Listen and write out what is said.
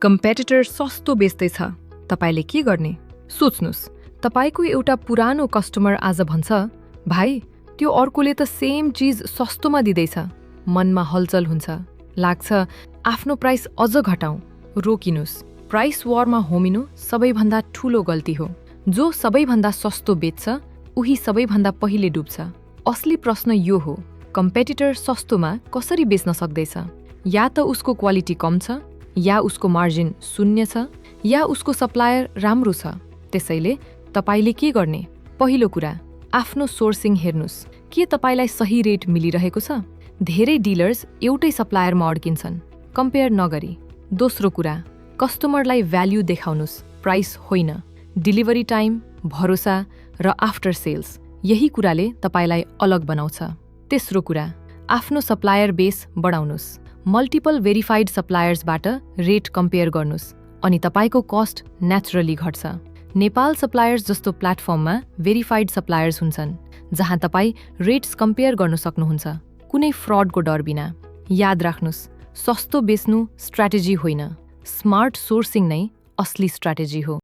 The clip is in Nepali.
कम्पेटिटर सस्तो बेच्दैछ, तपाईले के गर्ने? सोच्नुस्, तपाईको एउटा पुरानो कस्टमर आज भन्छ, भाइ, त्यो अर्कोले त सेम चीज सस्तोमा दिँदैछ। मनमा हलचल हुन्छ, लाग्छ आफ्नो प्राइस अझ घटाउँ। रोकिनुस्, प्राइस वारमा होमिनु सबैभन्दा ठूलो गल्ती हो। जो सबैभन्दा सस्तो बेच्छ, उही सबैभन्दा पहिले डुब्छ। असली प्रश्न यो हो, कम्पेटिटर सस्तोमा कसरी बेच्न सक्दैछ? या त उसको क्वालिटी कम छ, या उसको मार्जिन शून्य छ, या उसको सप्लायर राम्रो छ। त्यसैले तपाईले के गर्ने? पहिलो कुरा, आफ्नो सोर्सिङ हेर्नुस्। के तपाईलाई सही रेट मिलिरहेको छ? धेरै डिलर्स एउटै सप्लायरमा अड्किन्छन्, कम्पेयर नगरी। दोस्रो कुरा, कस्टमरलाई भ्याल्यु देखाउनुस्, प्राइस होइन। डेलिभरी टाइम, भरोसा र आफ्टर सेल्स, यही कुराले तपाईलाई अलग बनाउँछ। तेस्रो कुरा, आफ्नो सप्लायर बेस बढाउनुस्। मल्टिपल भेरिफाइड सप्लायर्सबाट रेट कम्पेयर गर्नुस्, अनि तपाईको कस्ट नेचुरली घट्छ। नेपाल सप्लायर्स जस्तो प्लेटफर्ममा भेरिफाइड सप्लायर्स हुन्छन्, जहाँ तपाई रेट्स कम्पेयर गर्न सक्नुहुन्छ, कुनै फ्रडको डर बिना। याद राख्नुस्, सस्तो बेच्नु स्ट्र्याटेजी होइन, स्मार्ट सोर्सिङ नै असली स्ट्र्याटेजी हो।